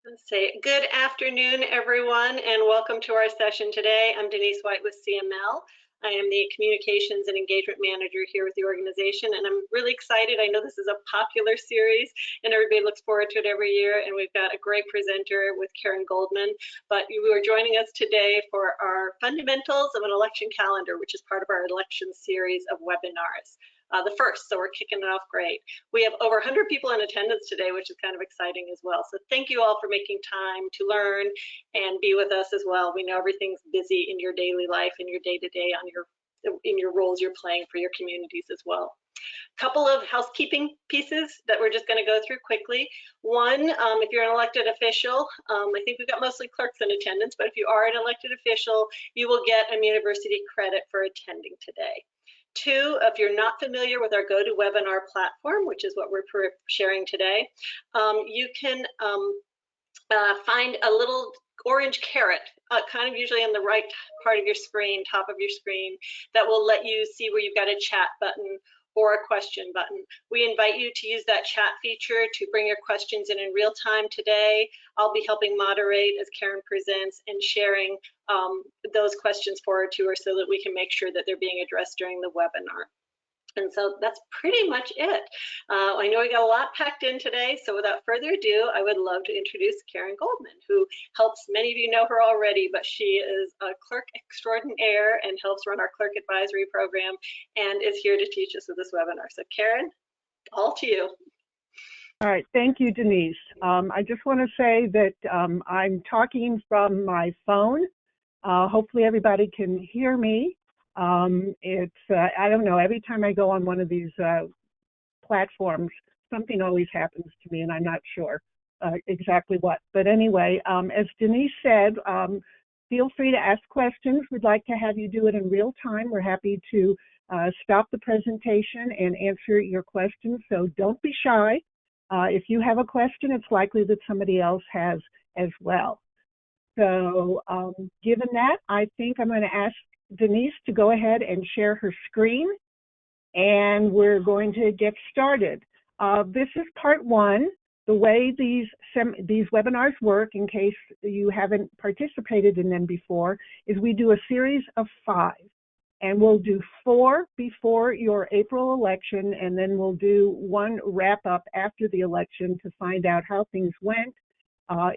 Let's say good afternoon, everyone, and welcome to our session today. I'm Denise White with CML. I am the Communications and Engagement Manager here with the organization, and I'm really excited. I know this is a popular series, and everybody looks forward to it every year, and we've got a great presenter with Karen Goldman. But you are joining us today for our Fundamentals of an Election Calendar, which is part of our election series of webinars. The first, so we're kicking it off great. We have over 100 people in attendance today, which is kind of exciting as well. So thank you all for making time to learn and be with us as well. We know everything's busy in your daily life, in your day-to-day, in your roles you're playing for your communities as well. Couple of housekeeping pieces that we're just going to go through quickly. One, if you're an elected official, I think we've got mostly clerks in attendance, but if you are an elected official, you will get a university credit for attending today. Two, if you're not familiar with our GoToWebinar platform, which is what we're sharing today, you can find a little orange carrot, kind of usually on the right part of your screen, top of your screen, that will let you see where you've got a chat button or a question button. We invite you to use that chat feature to bring your questions in real time today. I'll be helping moderate as Karen presents and sharing those questions forward to her so that we can make sure that they're being addressed during the webinar. And so that's pretty much it. I know we got a lot packed in today, so without further ado, I would love to introduce Karen Goldman, who helps, many of you know her already, but she is a clerk extraordinaire and helps run our clerk advisory program and is here to teach us with this webinar. So Karen, all to you. All right, thank you, Denise. I just want to say that I'm talking from my phone. Hopefully everybody can hear me. I don't know, every time I go on one of these platforms, something always happens to me and I'm not sure exactly what. But anyway, as Denise said, feel free to ask questions. We'd like to have you do it in real time. We're happy to stop the presentation and answer your questions, so don't be shy. If you have a question, it's likely that somebody else has as well. So given that, I think I'm going to ask Denise to go ahead and share her screen, and we're going to get started. This is part one. The way these webinars work, in case you haven't participated in them before, is we do a series of 5, and we'll do 4 before your April election, and then we'll do 1 wrap up after the election to find out how things went,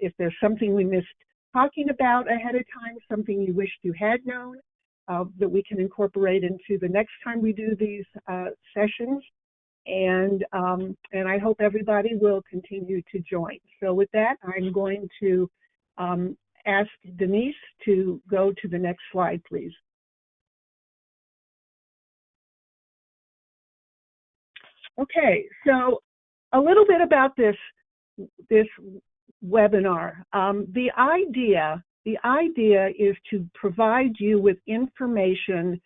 if there's something we missed talking about ahead of time, something you wished you had known, that we can incorporate into the next time we do these sessions, and I hope everybody will continue to join. So with that, I'm going to ask Denise to go to the next slide, please. Okay, so a little bit about this webinar. The idea is to provide you with information,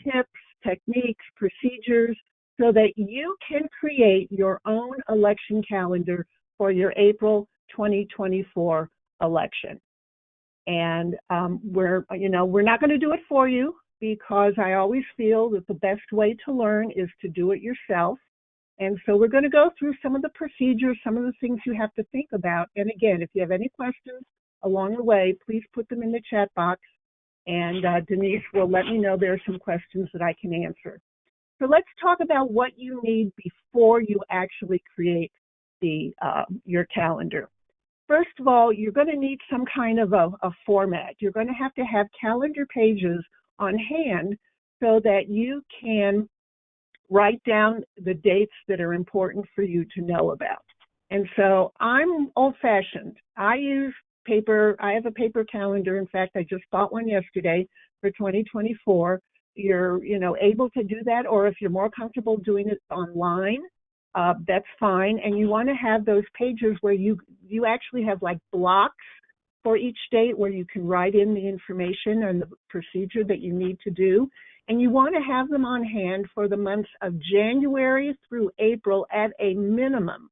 tips, techniques, procedures, so that you can create your own election calendar for your April 2024 election. And we're not going to do it for you, because I always feel that the best way to learn is to do it yourself. And so we're going to go through some of the procedures, some of the things you have to think about. And again, if you have any questions along the way, please put them in the chat box, and Denise will let me know there are some questions that I can answer. So let's talk about what you need before you actually create your calendar. First of all, you're going to need some kind of a format. You're going to have calendar pages on hand so that you can write down the dates that are important for you to know about. And so I'm old-fashioned. I use paper. I have a paper calendar. In fact, I just bought one yesterday for 2024. You're able to do that, or if you're more comfortable doing it online, that's fine. And you want to have those pages where you actually have like blocks for each date where you can write in the information and the procedure that you need to do. And you want to have them on hand for the months of January through April at a minimum.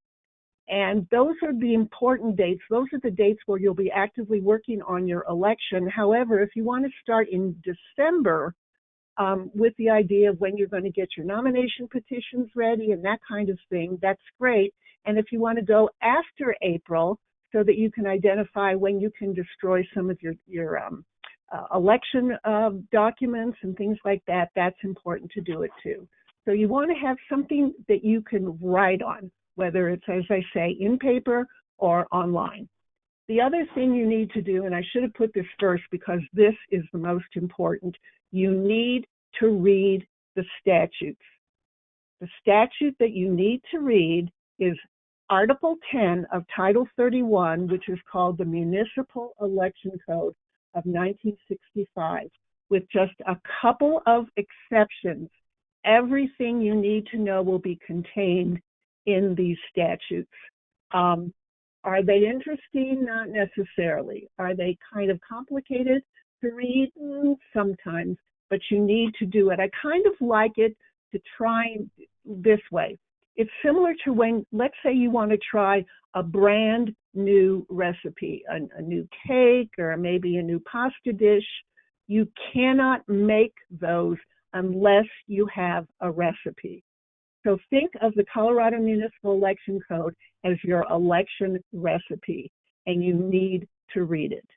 And those are the important dates. Those are the dates where you'll be actively working on your election. However, if you want to start in December with the idea of when you're going to get your nomination petitions ready and that kind of thing, that's great. And if you want to go after April, so that you can identify when you can destroy some of your election documents and things like that. That's important to do it too. So you want to have something that you can write on, whether it's, as I say, in paper or online. The other thing you need to do, and I should have put this first because this is the most important, you need to read the statutes. The statute that you need to read is Article 10 of Title 31, which is called the Municipal Election Code of 1965, with just a couple of exceptions. Everything you need to know will be contained in these statutes. Are they interesting? Not necessarily. Are they kind of complicated to read? Sometimes, but you need to do it. I kind of like it to try this way. It's similar to when, let's say you want to try a brand new recipe, a new cake or maybe a new pasta dish. You cannot make those unless you have a recipe. So think of the Colorado Municipal Election Code as your election recipe, and you need to read it.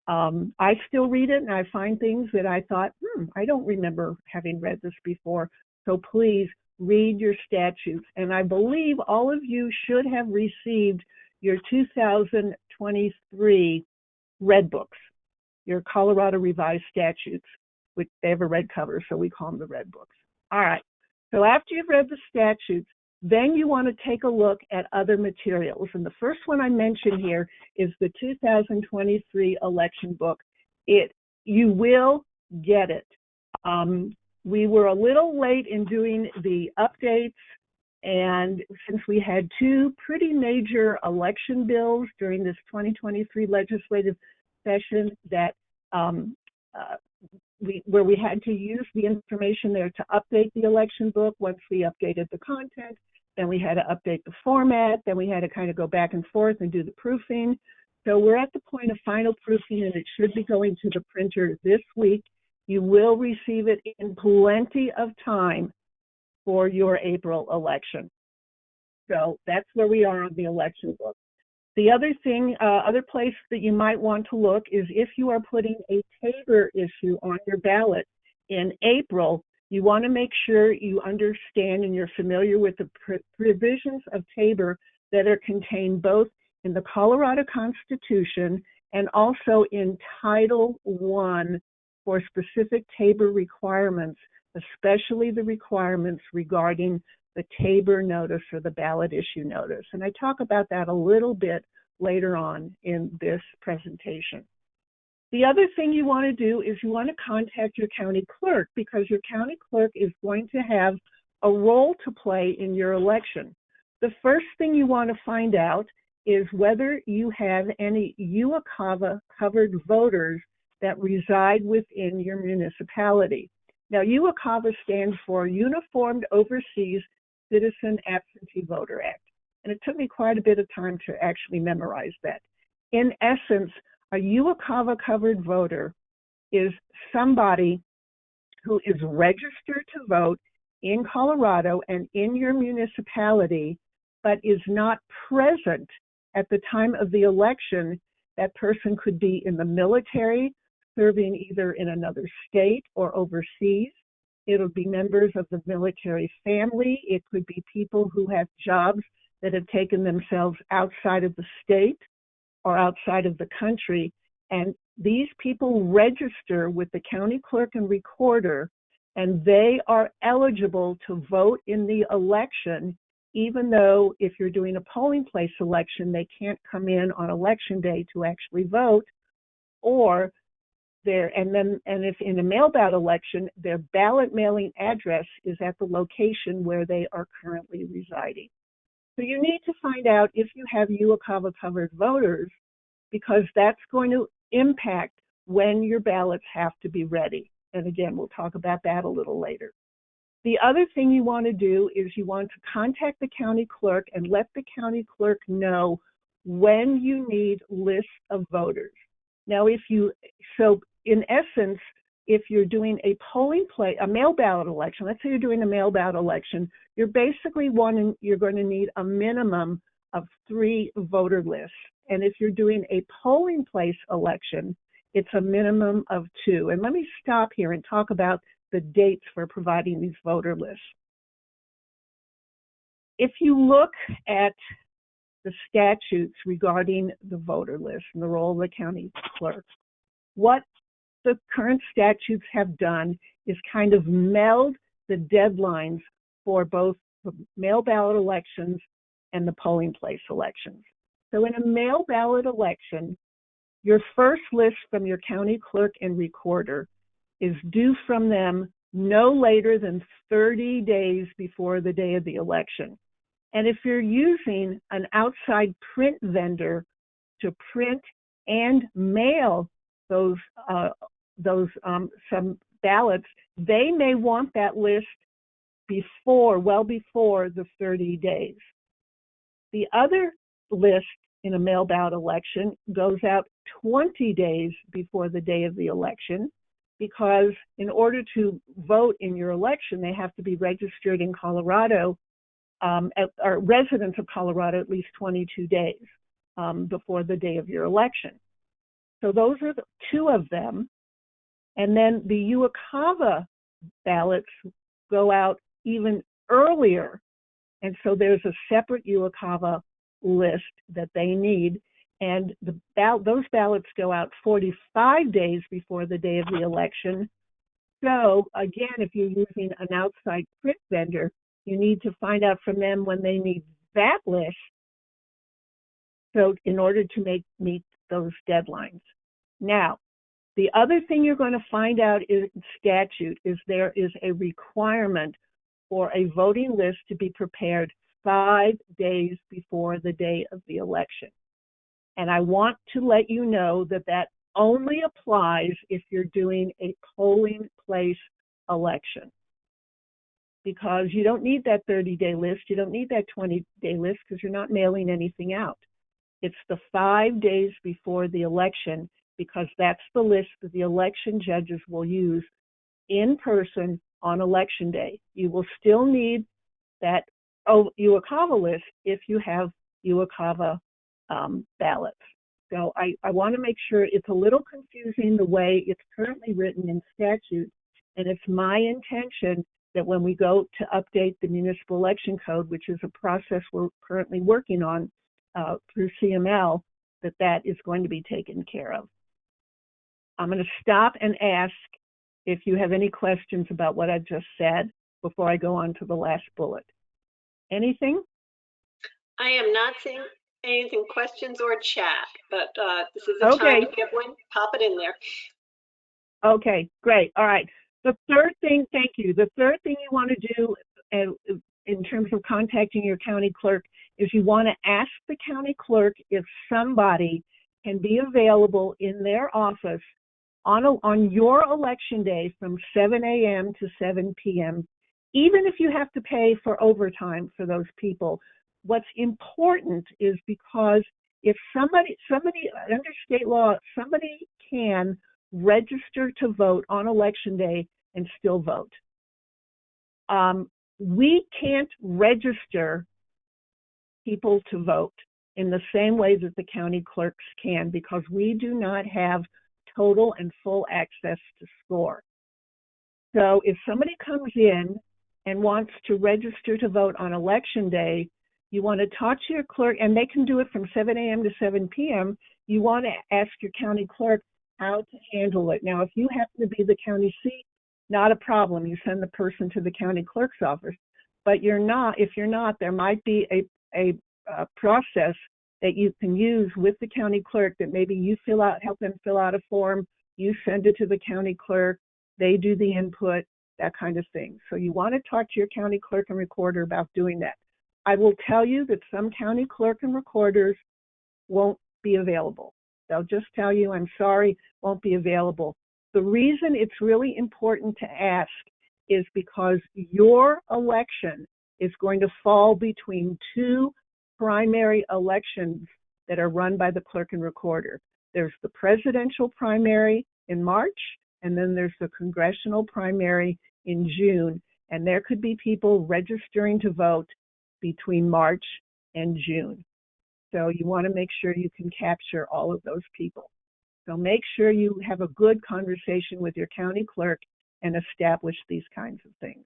I still read it, and I find things that I thought, I don't remember having read this before. So please read your statutes. And I believe all of you should have received your 2023 Red Books, your Colorado Revised Statutes, which they have a red cover, so we call them the Red Books. All right. So after you've read the statutes, then you want to take a look at other materials. And the first one I mentioned here is the 2023 election book. You will get it. We were a little late in doing the updates, and since we had two pretty major election bills during this 2023 legislative session that where we had to use the information there to update the election book. Once we updated the content, then we had to update the format, then we had to kind of go back and forth and do the proofing. So we're at the point of final proofing, and it should be going to the printer this week. You will receive it in plenty of time for your April election. So that's where we are on the election book. The other thing, other place that you might want to look is if you are putting a Tabor issue on your ballot in April, you want to make sure you understand and you're familiar with the provisions of Tabor that are contained both in the Colorado Constitution and also in Title I for specific Tabor requirements, especially the requirements regarding the Tabor notice or the ballot issue notice. And I talk about that a little bit later on in this presentation. The other thing you want to do is you want to contact your county clerk, because your county clerk is going to have a role to play in your election. The first thing you want to find out is whether you have any UOCAVA covered voters that reside within your municipality. Now, UOCAVA stands for Uniformed Overseas Citizen Absentee Voter Act. And it took me quite a bit of time to actually memorize that. In essence, a UOCAVA covered voter is somebody who is registered to vote in Colorado and in your municipality, but is not present at the time of the election. That person could be in the military, serving either in another state or overseas. It'll be members of the military family. It could be people who have jobs that have taken themselves outside of the state or outside of the country. And these people register with the county clerk and recorder, and they are eligible to vote in the election, even though if you're doing a polling place election, they can't come in on election day to actually vote, or if in a mail-ballot election, their ballot mailing address is at the location where they are currently residing. So you need to find out if you have UOCAVA covered voters, because that's going to impact when your ballots have to be ready. And again, we'll talk about that a little later. The other thing you want to do is you want to contact the county clerk and let the county clerk know when you need lists of voters. Now, so in essence, if you're doing a a mail ballot election, let's say you're doing a mail ballot election, you're basically you're going to need a minimum of 3 voter lists. And if you're doing a polling place election, it's a minimum of 2. And let me stop here and talk about the dates for providing these voter lists. If you look at the statutes regarding the voter list and the role of the county clerk, what the current statutes have done is kind of meld the deadlines for both the mail ballot elections and the polling place elections. So in a mail ballot election, your first list from your county clerk and recorder is due from them no later than 30 days before the day of the election. And if you're using an outside print vendor to print and mail those some ballots, they may want that list well before the 30 days. The other list in a mail ballot election goes out 20 days before the day of the election, because in order to vote in your election, they have to be registered in Colorado, or residents of Colorado at least 22 days before the day of your election. So those are the 2 of them. And then the UOCAVA ballots go out even earlier. And so there's a separate UOCAVA list that they need. And those ballots go out 45 days before the day of the election. So again, if you're using an outside print vendor, you need to find out from them when they need that list, so in order to meet those deadlines. Now, the other thing you're going to find out in statute is there is a requirement for a voting list to be prepared 5 days before the day of the election. And I want to let you know that that only applies if you're doing a polling place election, because you don't need that 30-day list, you don't need that 20-day list, because you're not mailing anything out. It's the 5 days before the election, because that's the list that the election judges will use in person on election day. You will still need that UOCAVA list if you have UOCAVA ballots. So I want to make sure, it's a little confusing the way it's currently written in statute, and it's my intention that when we go to update the municipal election code, which is a process we're currently working on through CML, that is going to be taken care of. I'm going to stop and ask if you have any questions about what I just said before I go on to the last bullet. Anything? I am not seeing anything, questions or chat, but this is a time to get one, pop it in there. Okay, great. All right. The third thing, thank you. The third thing you want to do in terms of contacting your county clerk is you want to ask the county clerk if somebody can be available in their office on your election day from 7 a.m. to 7 p.m., even if you have to pay for overtime for those people. What's important is because if somebody under state law, somebody can register to vote on election day and still vote. We can't register people to vote in the same way that the county clerks can, because we do not have total and full access to SCORE. So if somebody comes in and wants to register to vote on election day, you want to talk to your clerk, and they can do it from 7 a.m. to 7 p.m. You want to ask your county clerk how to handle it. Now, if you happen to be the county seat, not a problem. You send the person to the county clerk's office. But if you're not, there might be a process that you can use with the county clerk, that maybe you help them fill out a form, you send it to the county clerk, they do the input, that kind of thing. So you want to talk to your county clerk and recorder about doing that. I will tell you that some county clerk and recorders won't be available. They'll just tell you, I'm sorry, won't be available. The reason it's really important to ask is because your election is going to fall between 2 primary elections that are run by the clerk and recorder. There's the presidential primary in March, and then there's the congressional primary in June. And there could be people registering to vote between March and June. So you want to make sure you can capture all of those people. So make sure you have a good conversation with your county clerk and establish these kinds of things.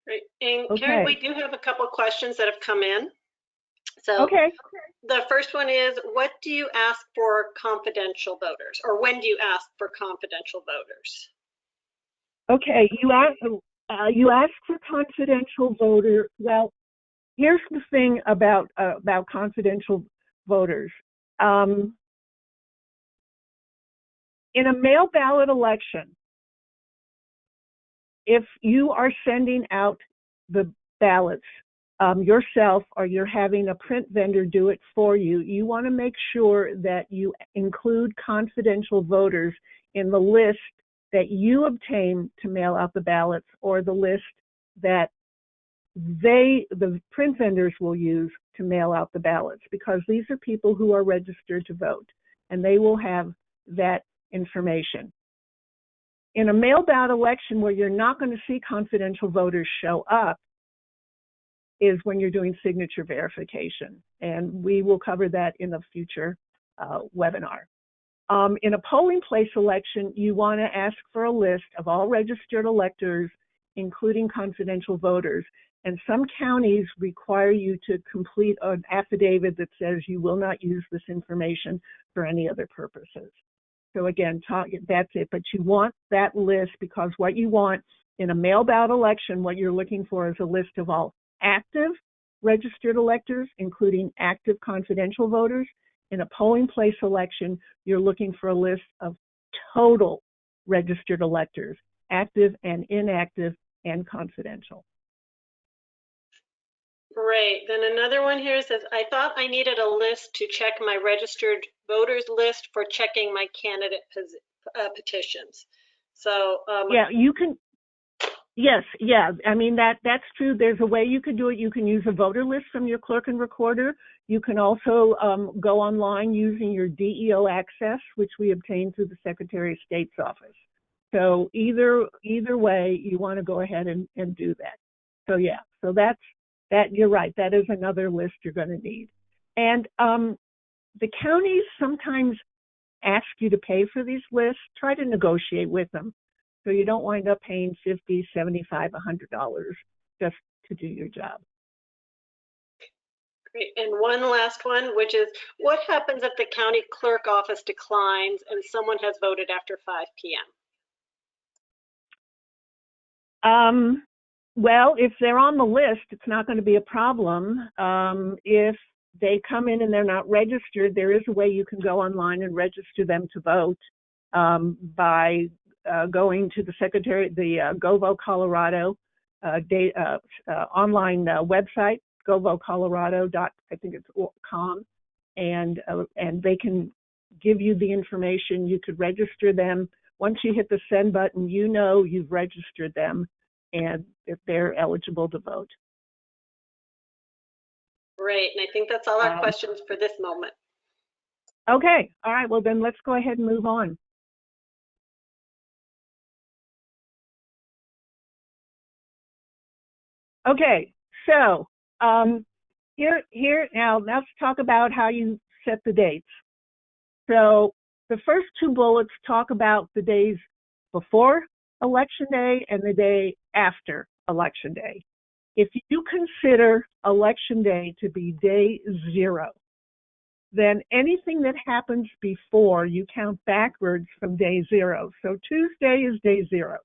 Great. And Okay. Karen, we do have a couple of questions that have come in. So Okay. the first one is, what do you ask for confidential voters, or when do you ask for confidential voters? Okay, you ask for confidential voter. Well, here's the thing about confidential voters. In a mail ballot election, if you are sending out the ballots yourself, or you're having a print vendor do it for you, you want to make sure that you include confidential voters in the list that you obtain to mail out the ballots, or the list that the print vendors will use to mail out the ballots, because these are people who are registered to vote, and they will have that information. In a mail ballot election where you're not going to see confidential voters show up is when you're doing signature verification, and we will cover that in a future webinar. In a polling place election, you want to ask for a list of all registered electors, including confidential voters. And some counties require you to complete an affidavit that says you will not use this information for any other purposes. So again, that's it. But you want that list, because what you want in a mail ballot election, what you're looking for is a list of all active registered electors, including active confidential voters. In a polling place election, you're looking for a list of total registered electors, active and inactive and confidential. Great. Then another one here says, I thought I needed a list to check my registered voters list for checking my candidate petitions. So yeah, you can. Yes, yeah. I mean, that's true. There's a way you could do it. You can use a voter list from your clerk and recorder. You can also go online using your DEO access, which we obtain through the Secretary of State's office. So either way, you want to go ahead and do that. So yeah, so that you're right. That is another list you're going to need. And the counties sometimes ask you to pay for these lists. Try to negotiate with them, so you don't wind up paying $50, $75, $100 just to do your job. Great. And one last one, which is, what happens if the county clerk office declines and someone has voted after 5 p.m.? Well, if they're on the list, it's not going to be a problem. If they come in and they're not registered, there is a way you can go online and register them to vote by going to the GoVote Colorado online website, govotecolorado.com, and they can give you the information. You could register them. Once you hit the send button, you know you've registered them and if they're eligible to vote. Great, and I think that's all our questions for this moment. Okay, all right, well then let's go ahead and move on. Okay, so here now let's talk about how you set the dates. So the first two bullets talk about the days before Election Day and the day after Election Day. If you consider Election Day to be day 0, then anything that happens before, you count backwards from day 0. So Tuesday is day 0.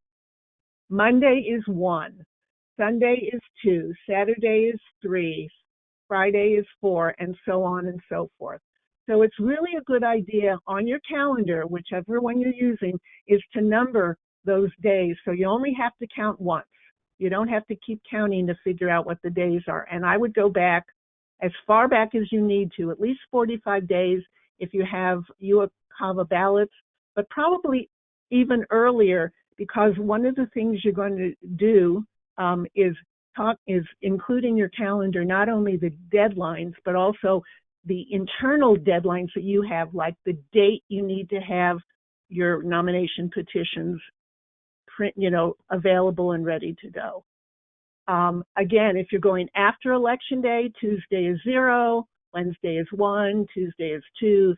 Monday is 1. Sunday is 2. Saturday is 3. Friday is 4, and so on and so forth. So it's really a good idea on your calendar, whichever one you're using, is to number those days. So you only have to count once. You don't have to keep counting to figure out what the days are. And I would go back as far back as you need to, at least 45 days if you have a ballot, but probably even earlier, because one of the things you're going to do is include in your calendar not only the deadlines, but also the internal deadlines that you have, like the date you need to have your nomination petitions available and ready to go. Again, if you're going after Election Day, Tuesday is 0, Wednesday is 1, Tuesday is 2,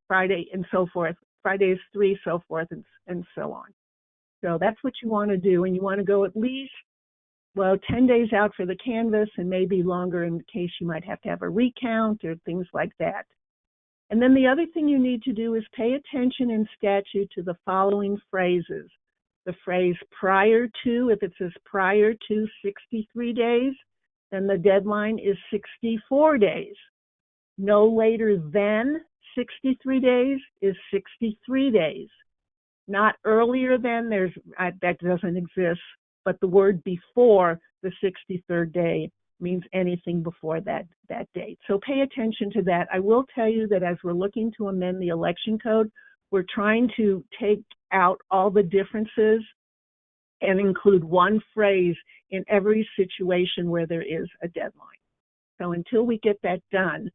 Friday and so forth. Friday is 3, so forth, and so on. So that's what you want to do, and you want to go at least, well, 10 days out for the canvas and maybe longer in case you might have to have a recount or things like that. And then the other thing you need to do is pay attention in statute to the following phrases. The phrase prior to, if it says prior to 63 days, then the deadline is 64 days. No later than 63 days is 63 days. Not earlier than, that doesn't exist, but the word before the 63rd day means anything before that date. So pay attention to that. I will tell you that as we're looking to amend the election code, we're trying to take out all the differences and include one phrase in every situation where there is a deadline. So until we get that done,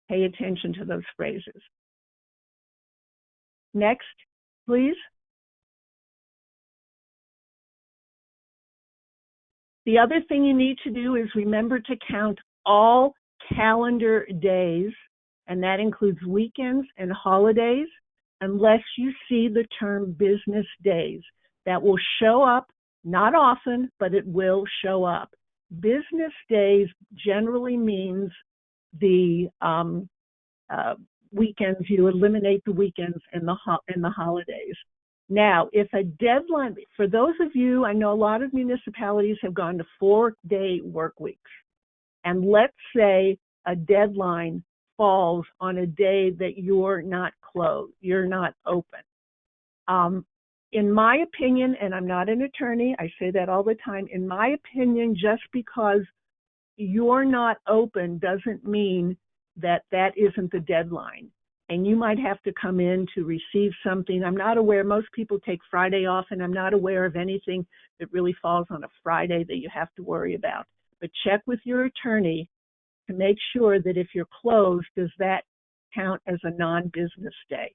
pay attention to those phrases. Next, please. The other thing you need to do is remember to count all calendar days, and that includes weekends and holidays, unless you see the term business days. That will show up, not often, but it will show up. Business days generally means the weekends. You eliminate the weekends and the holidays. Now, if a deadline, for those of you, I know a lot of municipalities have gone to 4-day work weeks. And let's say a deadline falls on a day that you're not closed, you're not open. In my opinion, and I'm not an attorney, I say that all the time, in my opinion, just because you're not open doesn't mean that that isn't the deadline. And you might have to come in to receive something. I'm not aware, most people take Friday off, and I'm not aware of anything that really falls on a Friday that you have to worry about. But check with your attorney to make sure that if you're closed, does that count as a non-business day?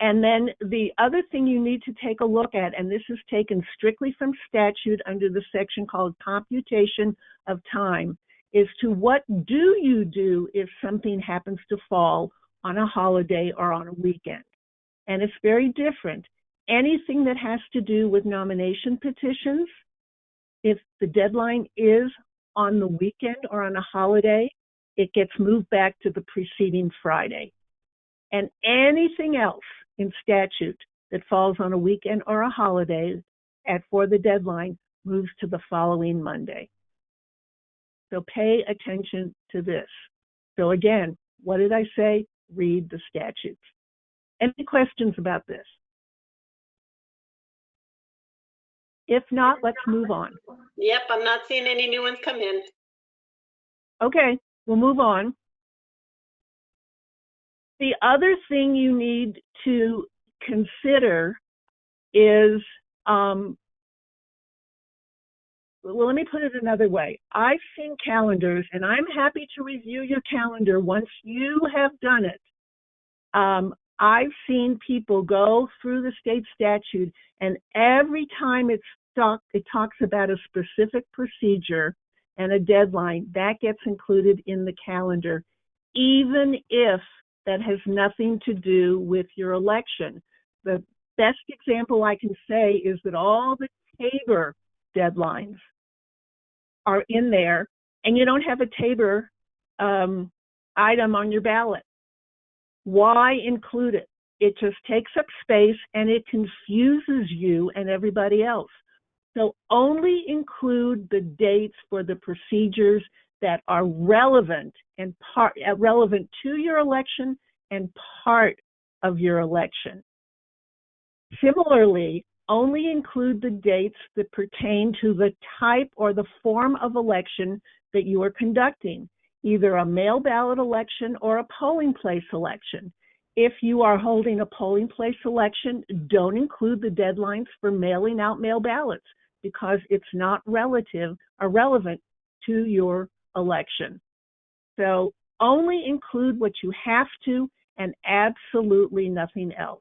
And then the other thing you need to take a look at, and this is taken strictly from statute under the section called computation of time, is to what do you do if something happens to fall on a holiday or on a weekend? And it's very different. Anything that has to do with nomination petitions, if the deadline is on the weekend or on a holiday, it gets moved back to the preceding Friday. And anything else in statute that falls on a weekend or a holiday for the deadline moves to the following Monday. So pay attention to this. So again, what did I say? Read the statutes. Any questions about this? If not, let's move on. Yep, I'm not seeing any new ones come in. Okay, we'll move on. The other thing you need to consider is, well, let me put it another way. I've seen calendars, and I'm happy to review your calendar once you have done it. I've seen people go through the state statute, and every time it talks about a specific procedure and a deadline, that gets included in the calendar, even if that has nothing to do with your election. The best example I can say is that all the Tabor deadlines are in there, and you don't have a Tabor item on your ballot. Why include it? It just takes up space, and it confuses you and everybody else. So only include the dates for the procedures that are relevant and relevant to your election and part of your election. Similarly, only include the dates that pertain to the type or the form of election that you are conducting, either a mail ballot election or a polling place election. If you are holding a polling place election, don't include the deadlines for mailing out mail ballots because it's not relevant to your election. So only include what you have to and absolutely nothing else.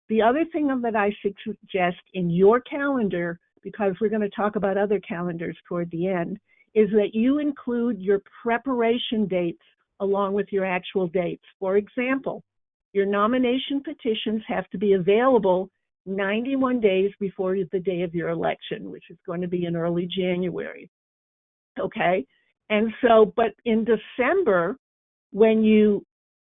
The other thing that I suggest in your calendar, because we're going to talk about other calendars toward the end, is that you include your preparation dates along with your actual dates. For example, your nomination petitions have to be available 91 days before the day of your election, which is going to be in early January. Okay? And so, but in December, when you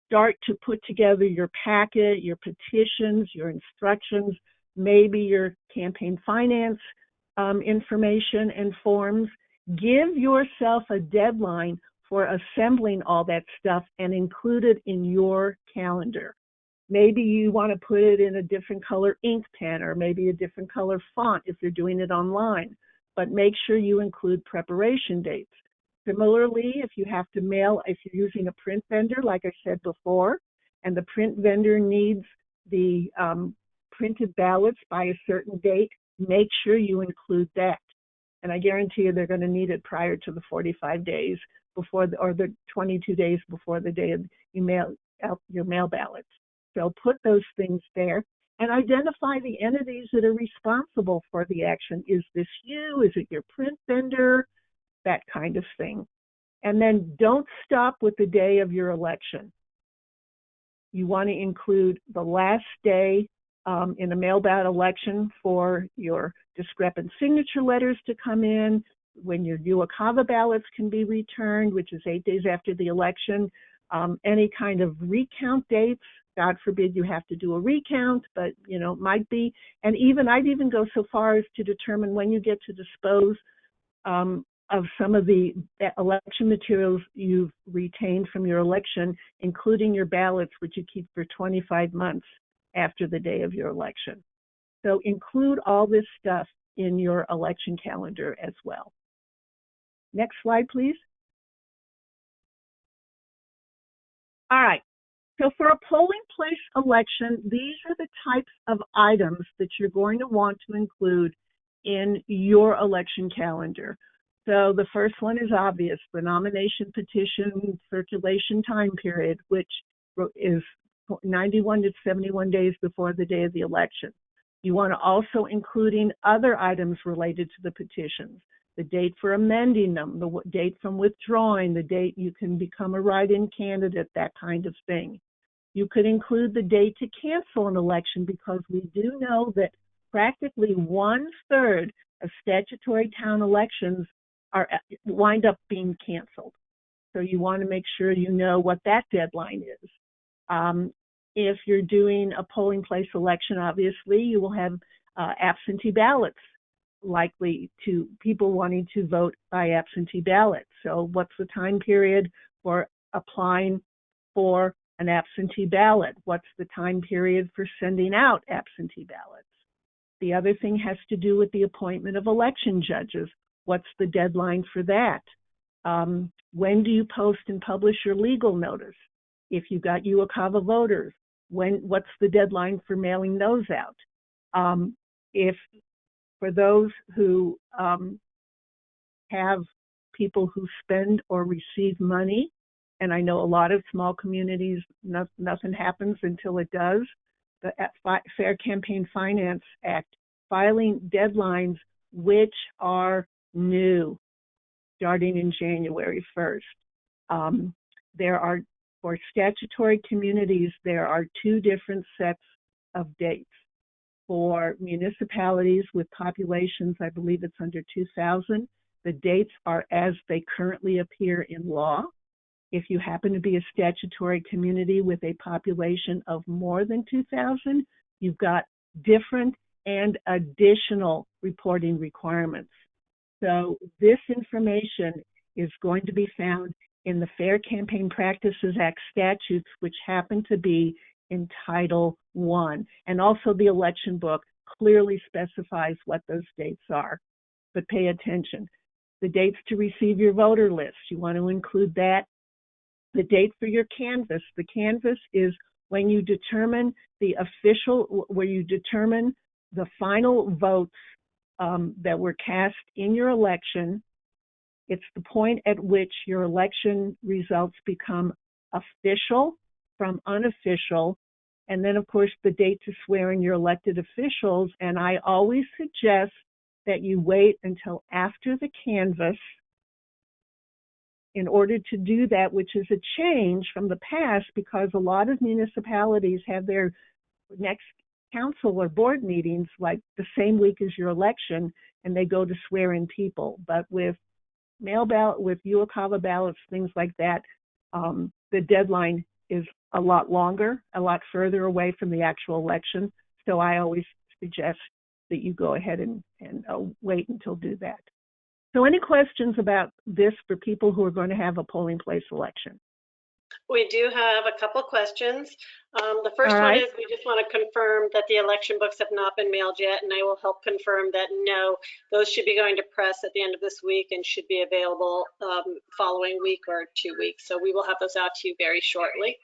start to put together your packet, your petitions, your instructions, maybe your campaign finance information and forms, give yourself a deadline for assembling all that stuff and include it in your calendar. Maybe you want to put it in a different color ink pen or maybe a different color font if you're doing it online, but make sure you include preparation dates. Similarly, if you have to mail, if you're using a print vendor, like I said before, and the print vendor needs the printed ballots by a certain date, make sure you include that. And I guarantee you they're going to need it prior to the 45 days before, or the 22 days before the day of you mail out your mail ballots. So put those things there and identify the entities that are responsible for the action. Is this you? Is it your print vendor? That kind of thing. And then don't stop with the day of your election. You want to include the last day in a mail ballot election for your discrepant signature letters to come in, when your UOCAVA ballots can be returned, which is 8 days after the election, any kind of recount dates. God forbid you have to do a recount, but you know, it might be. And even I'd even go so far as to determine when you get to dispose of some of the election materials you've retained from your election, including your ballots, which you keep for 25 months after the day of your election. So include all this stuff in your election calendar as well. Next slide, please. All right. So for a polling place election, these are the types of items that you're going to want to include in your election calendar. So the first one is obvious, the nomination petition circulation time period, which is 91 to 71 days before the day of the election. You want to also including other items related to the petitions, the date for amending them, the date from withdrawing, the date you can become a write-in candidate, that kind of thing. You could include the date to cancel an election, because we do know that practically 1/3 of statutory town elections wind up being canceled. So you want to make sure you know what that deadline is. If you're doing a polling place election, obviously you will have absentee ballots, likely to people wanting to vote by absentee ballot. So what's the time period for applying for an absentee ballot? What's the time period for sending out absentee ballots? The other thing has to do with the appointment of election judges. What's the deadline for that? When do you post and publish your legal notice? If you've got UOCAVA voters, what's the deadline for mailing those out? If for those who have people who spend or receive money, and I know a lot of small communities, nothing happens until it does, the Fair Campaign Finance Act, filing deadlines which are new, starting in January 1st. There are, for statutory communities, there are 2 different sets of dates. For municipalities with populations, I believe it's under 2,000, the dates are as they currently appear in law. If you happen to be a statutory community with a population of more than 2,000, you've got different and additional reporting requirements. So this information is going to be found in the Fair Campaign Practices Act statutes, which happen to be in Title I. And also the election book clearly specifies what those dates are. But pay attention. The dates to receive your voter list, you want to include that. The date for your canvass. The canvass is when you determine the the final votes that were cast in your election. It's the point at which your election results become official from unofficial. And then, of course, the date to swear in your elected officials. And I always suggest that you wait until after the canvass in order to do that, which is a change from the past because a lot of municipalities have their next council or board meetings like the same week as your election, and they go to swear in people. But with mail ballot, with UOCAVA ballots, things like that, the deadline is a lot longer, a lot further away from the actual election. So I always suggest that you go ahead and wait until do that. So any questions about this for people who are going to have a polling place election? We do have a couple questions. The first one is we just want to confirm that the election books have not been mailed yet, and I will help confirm that no, those should be going to press at the end of this week and should be available following week or 2 weeks. So we will have those out to you very shortly.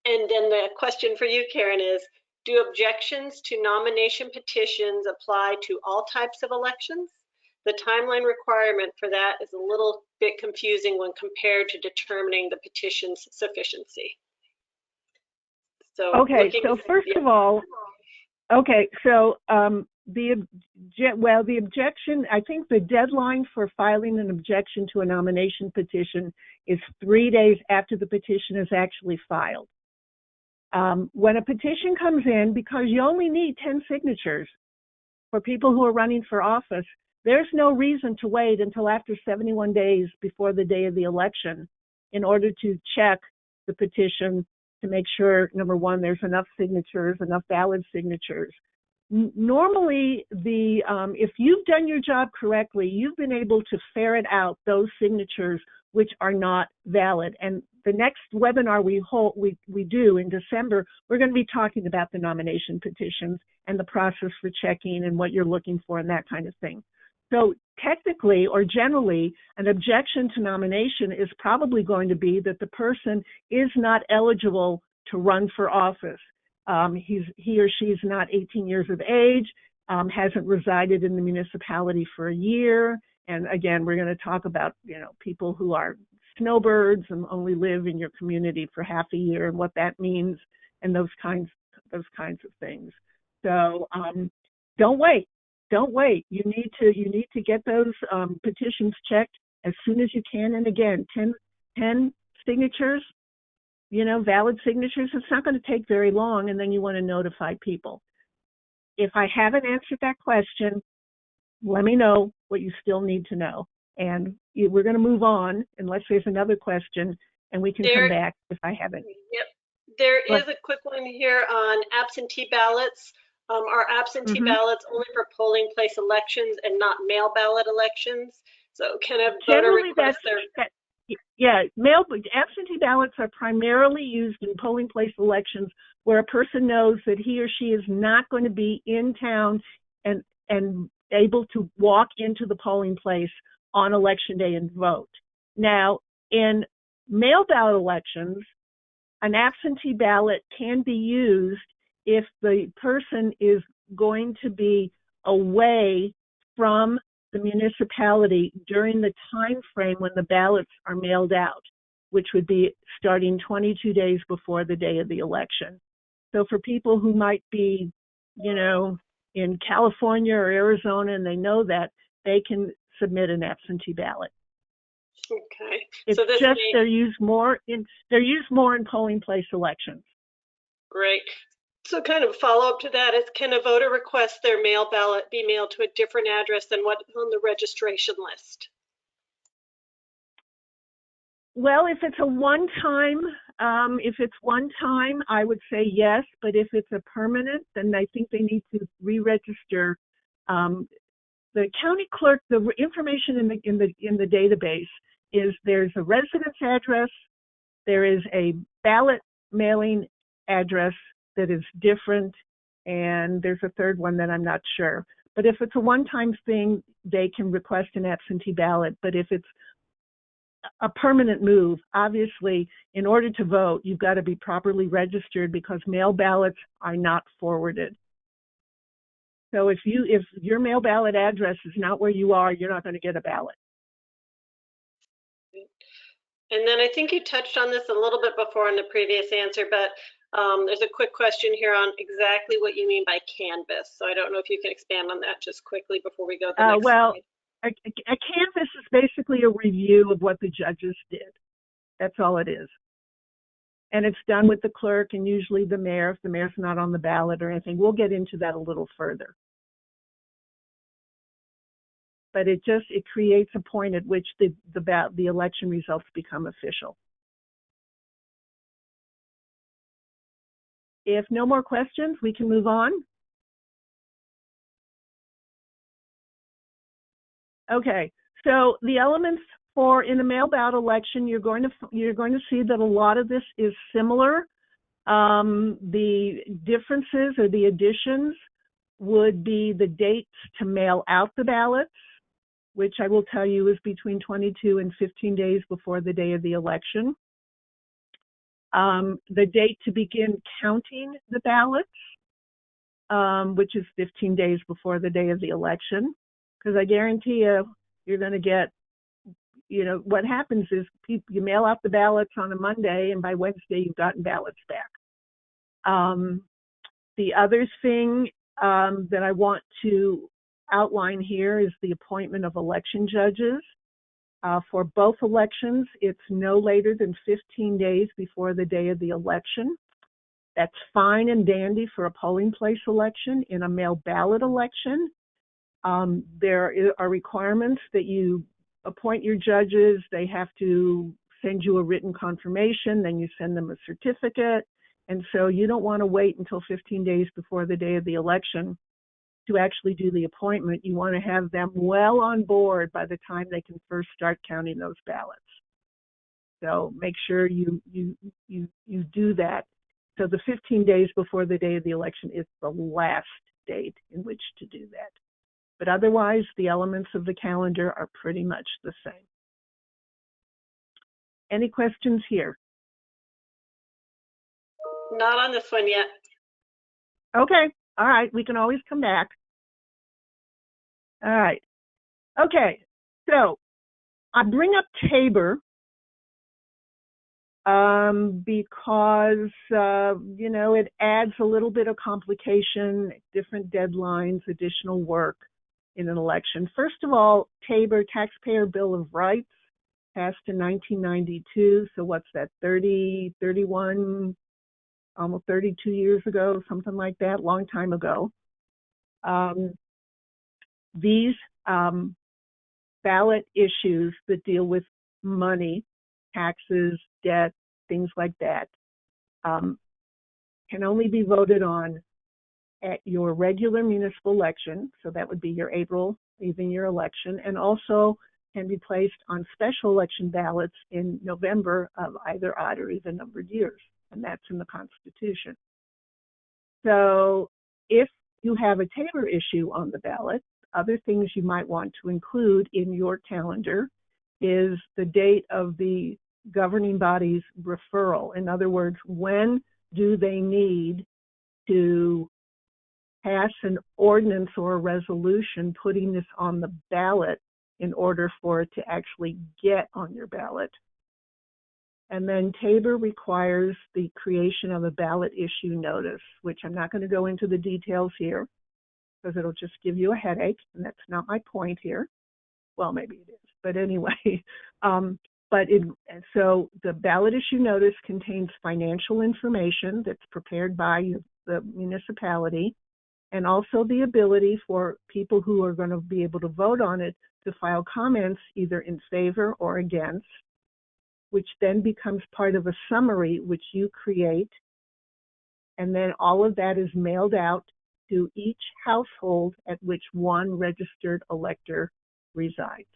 And then the question for you, Karen, is do objections to nomination petitions apply to all types of elections? The timeline requirement for that is a little bit confusing when compared to determining the petition's sufficiency. So, okay, so first of all, okay, so the objection, I think the deadline for filing an objection to a nomination petition is 3 days after the petition is actually filed. When a petition comes in, because you only need 10 signatures for people who are running for office, there's no reason to wait until after 71 days before the day of the election in order to check the petition to make sure, number one, there's enough signatures, enough valid signatures. Normally, if you've done your job correctly, you've been able to ferret out those signatures which are not valid. And the next webinar we do in December, we're going to be talking about the nomination petitions and the process for checking and what you're looking for and that kind of thing. So technically or generally, an objection to nomination is probably going to be that the person is not eligible to run for office. He or she is not 18 years of age, hasn't resided in the municipality for a year. And again, we're going to talk about, people who are snowbirds and only live in your community for half a year and what that means and those kinds of things. So don't wait. Don't wait. You need to get those petitions checked as soon as you can. And again, 10 signatures, valid signatures. It's not going to take very long, and then you want to notify people. If I haven't answered that question, let me know what you still need to know. And we're going to move on unless there's another question, and we can come back if I haven't. Yep. There is a quick one here on absentee ballots. Are absentee ballots only for polling place elections and not mail ballot elections? So can a voter request their... Absentee ballots are primarily used in polling place elections where a person knows that he or she is not going to be in town and able to walk into the polling place on election day and vote. Now, in mail ballot elections, an absentee ballot can be used if the person is going to be away from the municipality during the time frame when the ballots are mailed out, which would be starting 22 days before the day of the election. So for people who might be, in California or Arizona and they know that, they can submit an absentee ballot. Okay. It's so just they're used more in polling place elections. Great. So kind of follow up to that is, can a voter request their mail ballot be mailed to a different address than what's on the registration list? Well, if it's a one-time, I would say yes. But if it's a permanent, then I think they need to re-register. The county clerk, the information in the database is there's a residence address, there is a ballot mailing address that is different, and there's a third one that I'm not sure. But if it's a one-time thing, they can request an absentee ballot. But if it's a permanent move, obviously, in order to vote, you've got to be properly registered because mail ballots are not forwarded. So if your mail ballot address is not where you are, you're not going to get a ballot. And then I think you touched on this a little bit before in the previous answer, but there's a quick question here on exactly what you mean by canvas. So I don't know if you can expand on that just quickly before we go to the next slide. a canvas is basically a review of what the judges did. That's all it is. And it's done with the clerk and usually the mayor, if the mayor's not on the ballot or anything. We'll get into that a little further. But it creates a point at which the election results become official. If no more questions, we can move on. Okay, so the elements for in a mail ballot election, you're going to see that a lot of this is similar. The differences or the additions would be the dates to mail out the ballots, which I will tell you is between 22 and 15 days before the day of the election. The date to begin counting the ballots, which is 15 days before the day of the election, because I guarantee you're going to get, what happens is you mail out the ballots on a Monday, and by Wednesday you've gotten ballots back. The other thing that I want to outline here is the appointment of election judges. For both elections, it's no later than 15 days before the day of the election. That's fine and dandy for a polling place election. In a mail ballot election, there are requirements that you appoint your judges. They have to send you a written confirmation, then you send them a certificate. And so you don't want to wait until 15 days before the day of the election to actually do the appointment. You want to have them well on board by the time they can first start counting those ballots. So make sure you do that. So the 15 days before the day of the election is the last date in which to do that. But otherwise, the elements of the calendar are pretty much the same. Any questions here? Not on this one yet. Okay. All right. We can always come back. All right. Okay. So I bring up Tabor because, it adds a little bit of complication, different deadlines, additional work in an election. First of all, Tabor Taxpayer Bill of Rights passed in 1992. So what's that, 31, almost 32 years ago, something like that, long time ago. These ballot issues that deal with money, taxes, debt, things like that, can only be voted on at your regular municipal election. So that would be your April, even your election, and also can be placed on special election ballots in November of either odd or even numbered years. And that's in the Constitution. So if you have a Tabor issue on the ballot, other things you might want to include in your calendar is the date of the governing body's referral. In other words, when do they need to pass an ordinance or a resolution putting this on the ballot in order for it to actually get on your ballot. And then Tabor requires the creation of a ballot issue notice, which I'm not going to go into the details here because it'll just give you a headache, and that's not my point here. Well, maybe it is, but anyway. So the ballot issue notice contains financial information that's prepared by the municipality, and also the ability for people who are going to be able to vote on it to file comments either in favor or against, which then becomes part of a summary which you create. And then all of that is mailed out to each household at which one registered elector resides.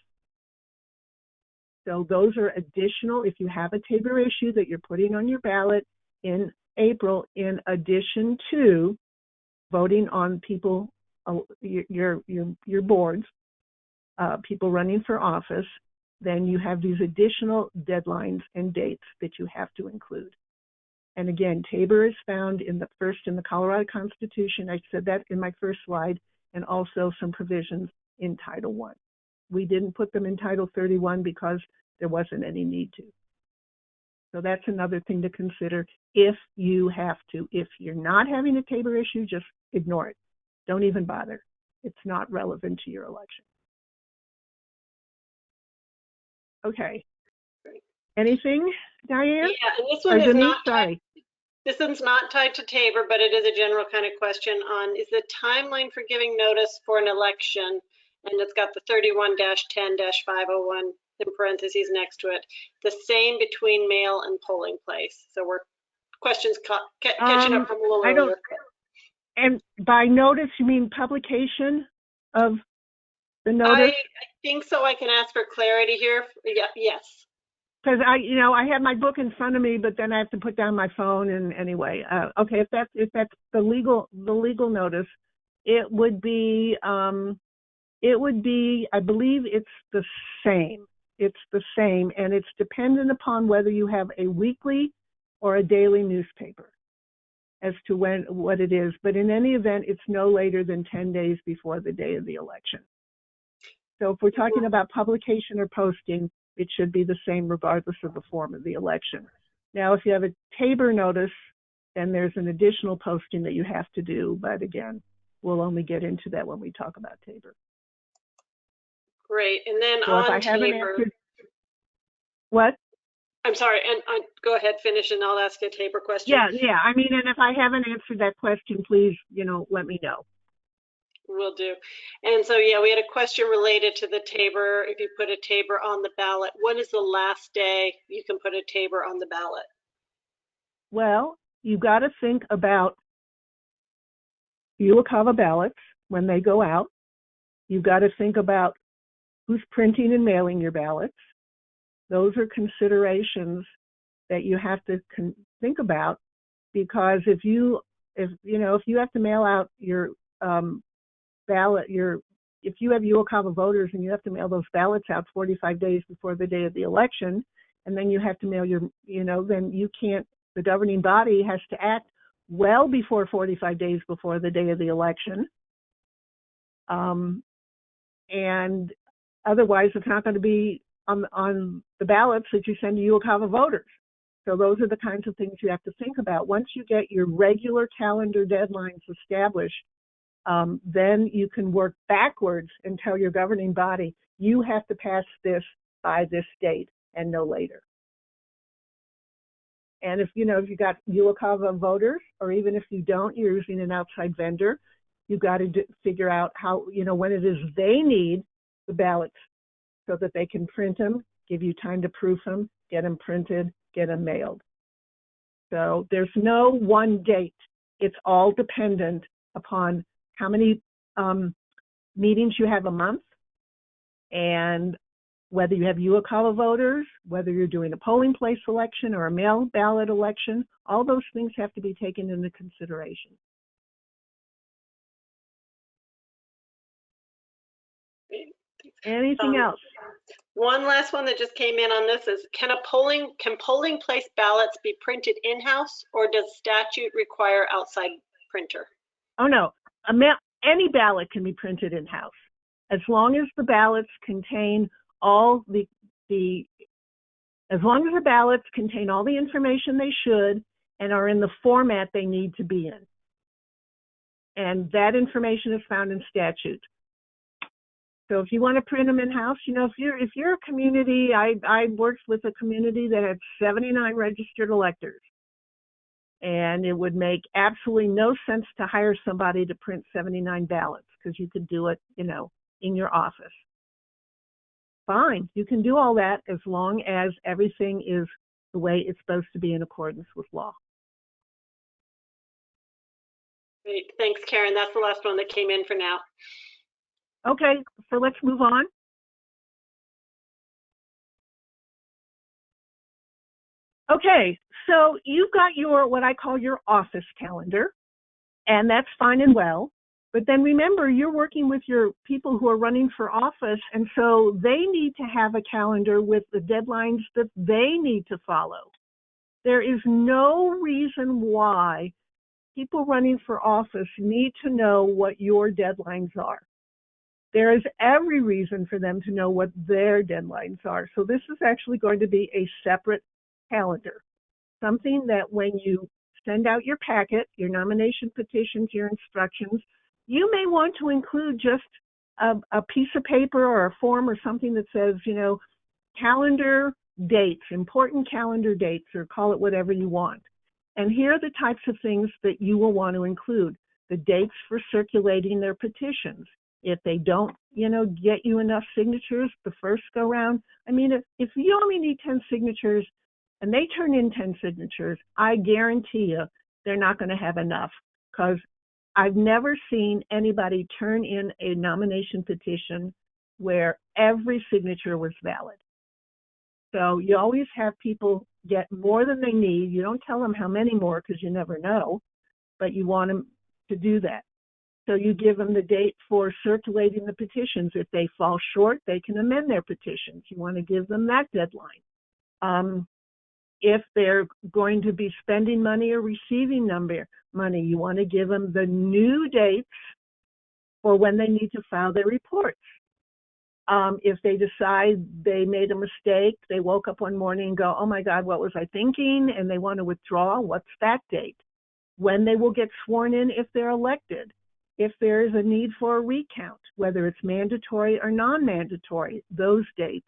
So those are additional, if you have a Tabor issue that you're putting on your ballot in April, in addition to voting on people, your boards, people running for office, then you have these additional deadlines and dates that you have to include. And again, Tabor is found in the Colorado Constitution. I said that in my first slide, and also some provisions in Title I. We didn't put them in Title 31 because there wasn't any need to. So that's another thing to consider if you have to. If you're not having a Tabor issue, just ignore it. Don't even bother. It's not relevant to your election. Okay. Anything, Diane? Yeah, and this Or one is Denise? not Sorry. This one's not tied to Tabor, but it is a general kind of question on, is the timeline for giving notice for an election, and it's got the 31-10-501 in parentheses next to it, the same between mail and polling place? So we're questions catching up from a little earlier. And by notice, you mean publication of the notice? I think so. I can ask for clarity here. Yeah, yes. Because I have my book in front of me, but then I have to put down my phone. And anyway, okay, if that's the legal notice, it would be I believe it's the same. It's the same, and it's dependent upon whether you have a weekly or a daily newspaper as to what it is. But in any event, it's no later than 10 days before the day of the election. So if we're talking about publication or posting, it should be the same regardless of the form of the election. Now, if you have a Tabor notice, then there's an additional posting that you have to do. But again, we'll only get into that when we talk about Tabor. Great. And then So on Tabor. What? I'm sorry, and go ahead, finish, and I'll ask a Tabor question. Yeah. I mean, and if I haven't answered that question, please, let me know. Will do. And so, yeah, we had a question related to the Tabor. If you put a Tabor on the ballot, when is the last day you can put a Tabor on the ballot? Well, you got to think about UOCAVA ballots when they go out. You've got to think about who's printing and mailing your ballots. Those are considerations that you have to think about, because if you have to mail out your ballot, if you have UOCAVA voters and you have to mail those ballots out 45 days before the day of the election, and then you have to mail then you can't, the governing body has to act well before 45 days before the day of the election. And otherwise it's not going to be on the ballots that you send to UOCAVA voters. So those are the kinds of things you have to think about. Once you get your regular calendar deadlines established, then you can work backwards and tell your governing body, you have to pass this by this date and no later. And if you got UOCAVA voters, or even if you don't, you're using an outside vendor, you've got to figure out how, when it is they need the ballots so that they can print them, give you time to proof them, get them printed, get them mailed. So there's no one date. It's all dependent upon how many meetings you have a month, and whether you have UOCAVA voters, whether you're doing a polling place election or a mail ballot election. All those things have to be taken into consideration. Anything else? One last one that just came in on this is, can polling place ballots be printed in-house, or does statute require outside printer? Oh no, any ballot can be printed in-house, as long as the ballots contain all the information they should and are in the format they need to be in. And that information is found in statute. So if you want to print them in-house, if you're a community, I worked with a community that had 79 registered electors. And it would make absolutely no sense to hire somebody to print 79 ballots, because you could do it, in your office. Fine, you can do all that as long as everything is the way it's supposed to be in accordance with law. Great, thanks, Karen. That's the last one that came in for now. Okay, so let's move on. Okay, so you've got what I call your office calendar, and that's fine and well. But then remember, you're working with your people who are running for office, and so they need to have a calendar with the deadlines that they need to follow. There is no reason why people running for office need to know what your deadlines are. There is every reason for them to know what their deadlines are. So this is actually going to be a separate calendar, something that when you send out your packet, your nomination petitions, your instructions, you may want to include just a piece of paper or a form or something that says, calendar dates, important calendar dates, or call it whatever you want. And here are the types of things that you will want to include. The dates for circulating their petitions. If they don't, get you enough signatures the first go round, I mean, if you only need 10 signatures and they turn in 10 signatures, I guarantee you they're not going to have enough, because I've never seen anybody turn in a nomination petition where every signature was valid. So you always have people get more than they need. You don't tell them how many more because you never know, but you want them to do that. So you give them the date for circulating the petitions. If they fall short, they can amend their petitions. You want to give them that deadline. If they're going to be spending money or receiving money, you want to give them the new dates for when they need to file their reports. If they decide they made a mistake, they woke up one morning and go, oh my God, what was I thinking? And they want to withdraw, what's that date? When they will get sworn in if they're elected. If there is a need for a recount, whether it's mandatory or non-mandatory, those dates.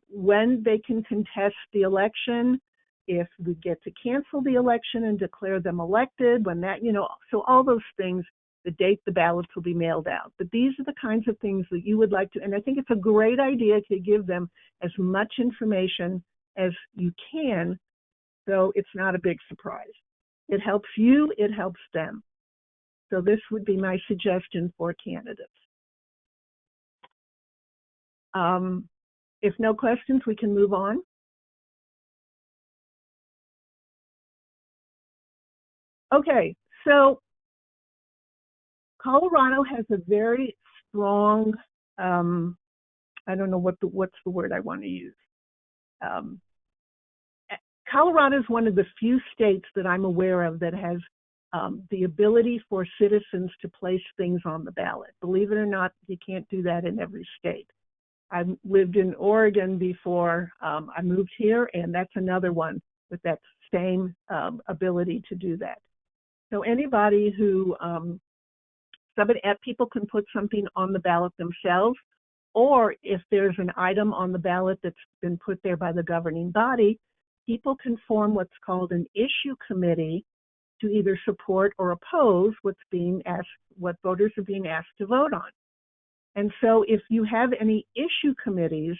When they can contest the election, if we get to cancel the election and declare them elected, when that, so all those things, the date the ballots will be mailed out. But these are the kinds of things that you would like to, and I think it's a great idea to give them as much information as you can, so it's not a big surprise. It helps you, it helps them. So this would be my suggestion for candidates. If no questions, we can move on. Okay, so Colorado has a very strong, I don't know what's the word I want to use. Colorado is one of the few states that I'm aware of that has the ability for citizens to place things on the ballot. Believe it or not, you can't do that in every state. I've lived in Oregon before I moved here, and that's another one with that same ability to do that. So anybody who, people can put something on the ballot themselves, or if there's an item on the ballot that's been put there by the governing body, people can form what's called an issue committee to either support or oppose what voters are being asked to vote on. And so if you have any issue committees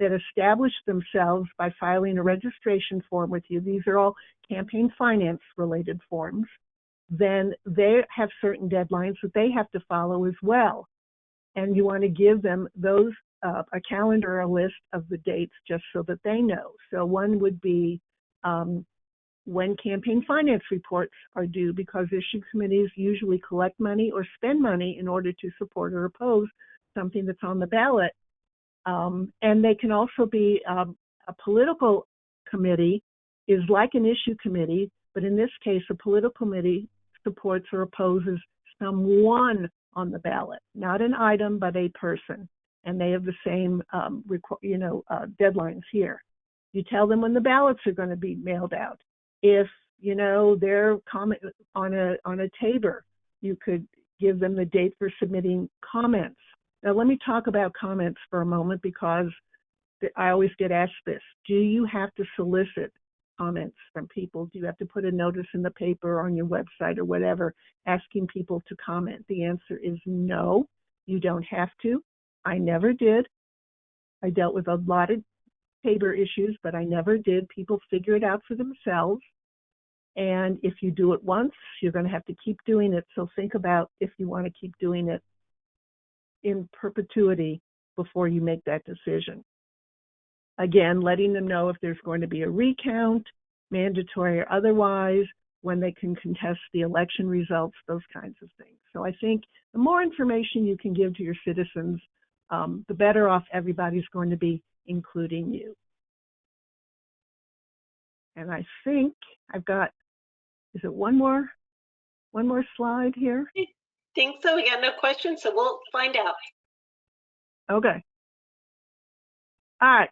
that establish themselves by filing a registration form with you, these are all campaign finance related forms, then they have certain deadlines that they have to follow as well. And you want to give them those, a calendar or a list of the dates just so that they know. So one would be when campaign finance reports are due, because issue committees usually collect money or spend money in order to support or oppose something that's on the ballot. And they can also be a political committee is like an issue committee, but in this case, a political committee supports or opposes someone on the ballot, not an item, but a person. And they have the same, deadlines here. You tell them when the ballots are going to be mailed out. If, they're comment on a tabor, you could give them the date for submitting comments. Now, let me talk about comments for a moment, because I always get asked this. Do you have to solicit comments from people? Do you have to put a notice in the paper or on your website or whatever asking people to comment? The answer is no, you don't have to. I never did. I dealt with a lot of tabor issues, but I never did. People figure it out for themselves. And if you do it once, you're going to have to keep doing it. So think about if you want to keep doing it in perpetuity before you make that decision. Again, letting them know if there's going to be a recount, mandatory or otherwise, when they can contest the election results, those kinds of things. So I think the more information you can give to your citizens, the better off everybody's going to be, including you. And I think I've got, is it one more slide here? I think so. We got no questions, so we'll find out. Okay. All right.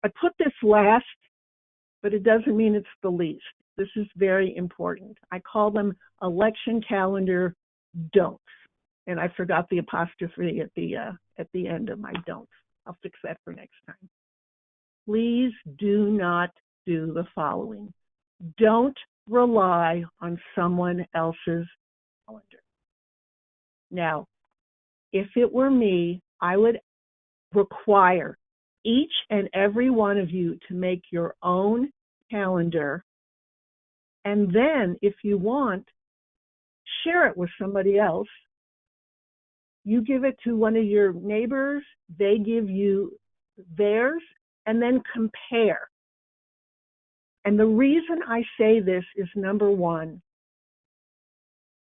I put this last, but it doesn't mean it's the least. This is very important. I call them election calendar don'ts. And I forgot the apostrophe at the end of my don'ts. I'll fix that for next time. Please do not do the following. Don't rely on someone else's calendar. Now, if it were me, I would require each and every one of you to make your own calendar, and then if you want, share it with somebody else. You give it to one of your neighbors, they give you theirs, and then compare. And the reason I say this is, number one,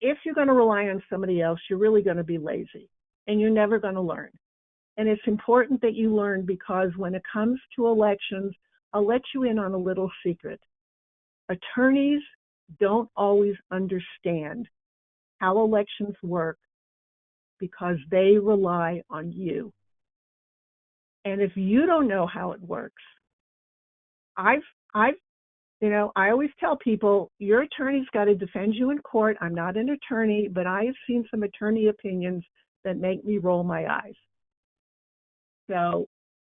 if you're going to rely on somebody else, you're really going to be lazy and you're never going to learn. And it's important that you learn, because when it comes to elections, I'll let you in on a little secret. Attorneys don't always understand how elections work because they rely on you. And if you don't know how it works, I always tell people, your attorney's got to defend you in court. I'm not an attorney, but I have seen some attorney opinions that make me roll my eyes. So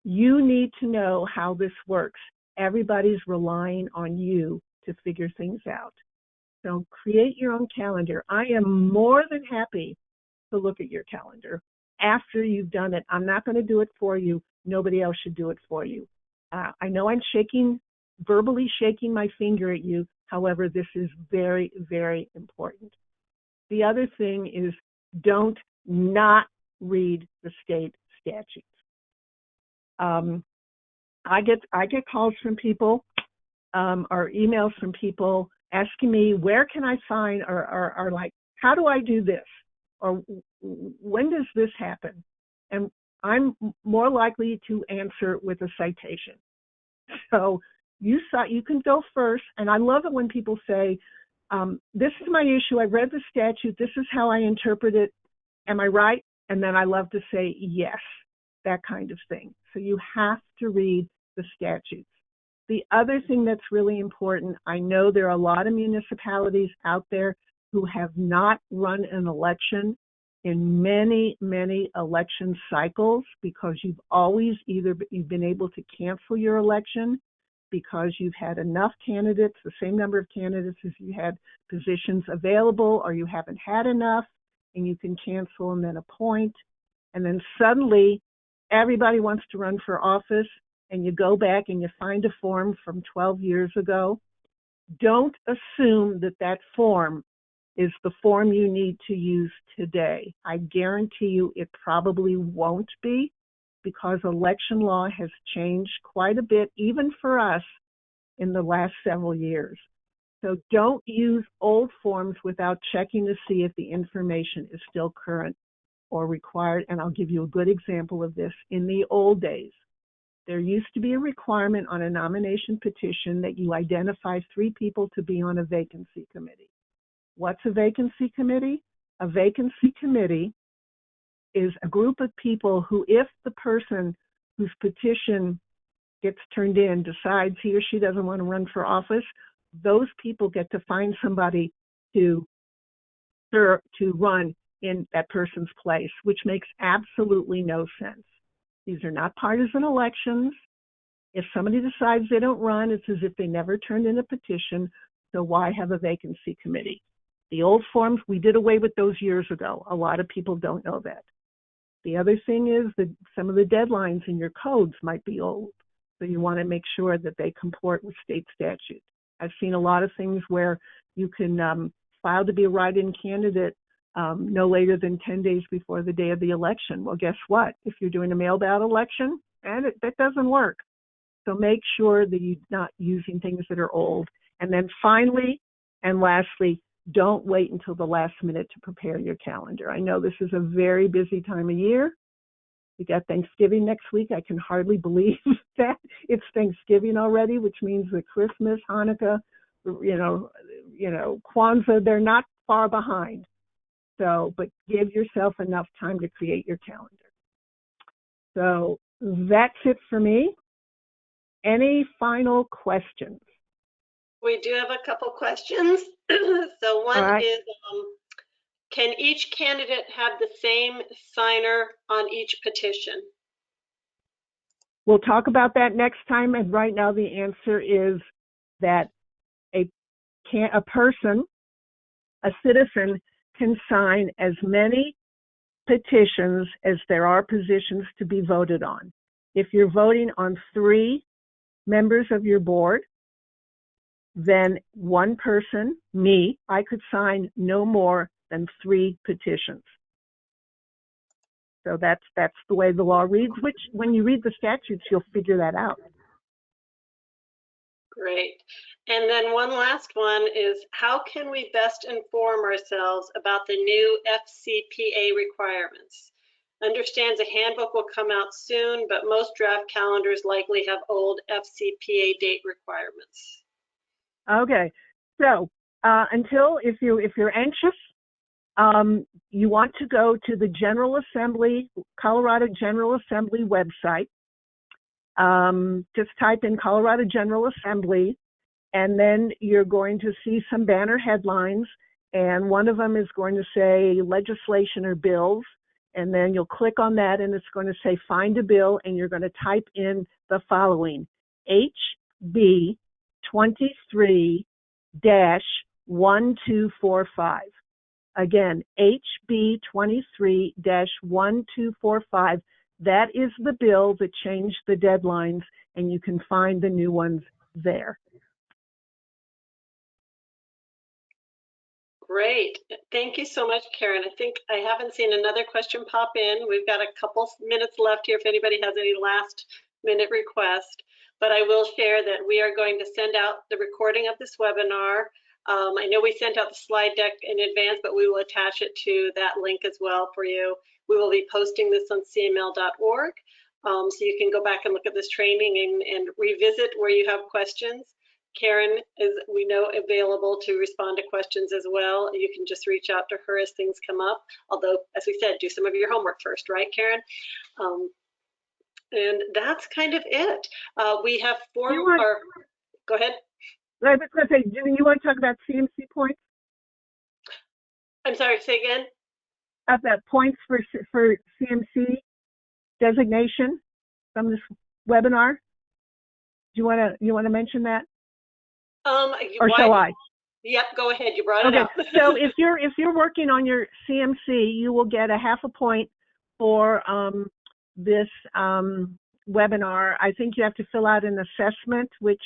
you need to know how this works. Everybody's relying on you to figure things out. So create your own calendar. I am more than happy to look at your calendar after you've done it. I'm not going to do it for you. Nobody else should do it for you. I know I'm verbally shaking my finger at you. However, this is very, very important. The other thing is, don't not read the state statutes. I get calls from people or emails from people asking me, where can I find, or like, how do I do this? Or when does this happen? And I'm more likely to answer with a citation. So you can go first. And I love it when people say, this is my issue. I read the statute. This is how I interpret it. Am I right? And then I love to say, yes, that kind of thing. So you have to read the statutes. The other thing that's really important, I know there are a lot of municipalities out there who have not run an election in many, many election cycles, because you've always either you've been able to cancel your election because you've had enough candidates, the same number of candidates as you had positions available, or you haven't had enough and you can cancel and then appoint. And then suddenly everybody wants to run for office, and you go back and you find a form from 12 years ago. Don't assume that that form is the form you need to use today. I guarantee you it probably won't be, because election law has changed quite a bit, even for us, in the last several years. So don't use old forms without checking to see if the information is still current or required. And I'll give you a good example of this. In the old days, there used to be a requirement on a nomination petition that you identify 3 people to be on a vacancy committee. What's a vacancy committee? A vacancy committee is a group of people who, if the person whose petition gets turned in decides he or she doesn't want to run for office, those people get to find somebody to run in that person's place, which makes absolutely no sense. These are not partisan elections. If somebody decides they don't run, it's as if they never turned in a petition. So why have a vacancy committee? The old forms, we did away with those years ago. A lot of people don't know that. The other thing is that some of the deadlines in your codes might be old. So you want to make sure that they comport with state statute. I've seen a lot of things where you can file to be a write-in candidate no later than 10 days before the day of the election. Well, guess what? If you're doing a mail ballot election, that doesn't work. So make sure that you're not using things that are old. And then finally, and lastly, don't wait until the last minute to prepare your calendar. I know this is a very busy time of year. We got Thanksgiving next week. I can hardly believe that it's Thanksgiving already, which means that Christmas, Hanukkah, Kwanzaa, they're not far behind. So, but give yourself enough time to create your calendar. So that's it for me. Any final questions? We do have a couple questions. So one is, can each candidate have the same signer on each petition? We'll talk about that next time, and right now the answer is that a person, a citizen, can sign as many petitions as there are positions to be voted on. If you're voting on 3 members of your board, then one person, me, I could sign no more than 3 petitions. So that's the way the law reads, which when you read the statutes, you'll figure that out. Great. And then one last one is, how can we best inform ourselves about the new FCPA requirements? Understands a handbook will come out soon, but most draft calendars likely have old FCPA date requirements. Okay, so if you're anxious, you want to go to the General Assembly, Colorado General Assembly website. Just type in Colorado General Assembly, and then you're going to see some banner headlines, and one of them is going to say legislation or bills, and then you'll click on that, and it's going to say find a bill, and you're going to type in the following: HB 23-1245. Again, HB 23-1245. That is the bill that changed the deadlines, and you can find the new ones there. Great. Thank you so much, Karen. I think I haven't seen another question pop in. We've got a couple minutes left here if anybody has any last minute request, but I will share that we are going to send out the recording of this webinar. I know we sent out the slide deck in advance, but we will attach it to that link as well for you. We will be posting this on cml.org, so you can go back and look at this training and revisit where you have questions. Karen is, we know, available to respond to questions as well. You can just reach out to her as things come up. Although, as we said, do some of your homework first, right, Karen? And that's kind of it. We have 4 more. Go ahead. I was going to say, do you want to talk about CMC points? I'm sorry, say again? About points for CMC designation from this webinar? Do you want to mention that? Or shall I? Yep, go ahead. You brought it up. So if you're working on your CMC, you will get a half a point for this webinar. I think you have to fill out an assessment, which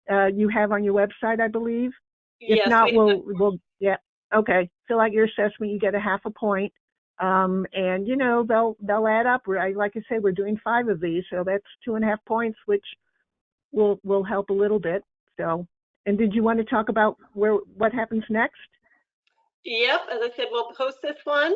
you have on your website, I believe. Yes, if not, we'll yeah. Okay, fill out your assessment. You get a half a point, and you know they'll add up. Like I said, we're doing 5 of these, so that's 2.5 points, which will help a little bit. So. And did you want to talk about what happens next? Yep, as I said, we'll post this one.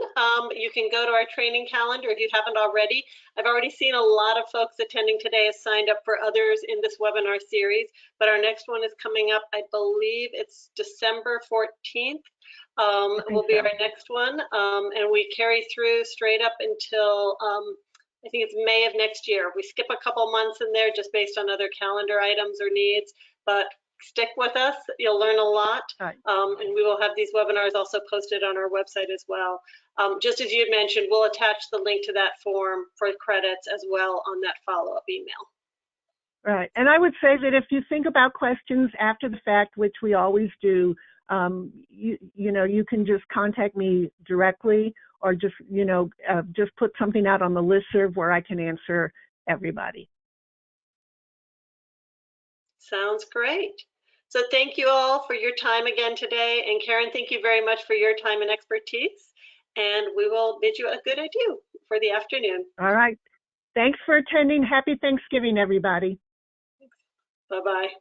You can go to our training calendar if you haven't already. I've already seen a lot of folks attending today has signed up for others in this webinar series, but our next one is coming up, I believe it's December 14th. Will be our next one, and we carry through straight up until I think it's May of next year. We skip a couple months in there just based on other calendar items or needs, but stick with us. You'll learn a lot. Right. And we will have these webinars also posted on our website as well. Just as you had mentioned, we'll attach the link to that form for credits as well on that follow-up email. Right. And I would say that if you think about questions after the fact, which we always do, you can just contact me directly, or just, just put something out on the listserv where I can answer everybody. Sounds great. So thank you all for your time again today. And Karen, thank you very much for your time and expertise. And we will bid you a good adieu for the afternoon. All right. Thanks for attending. Happy Thanksgiving, everybody. Bye-bye.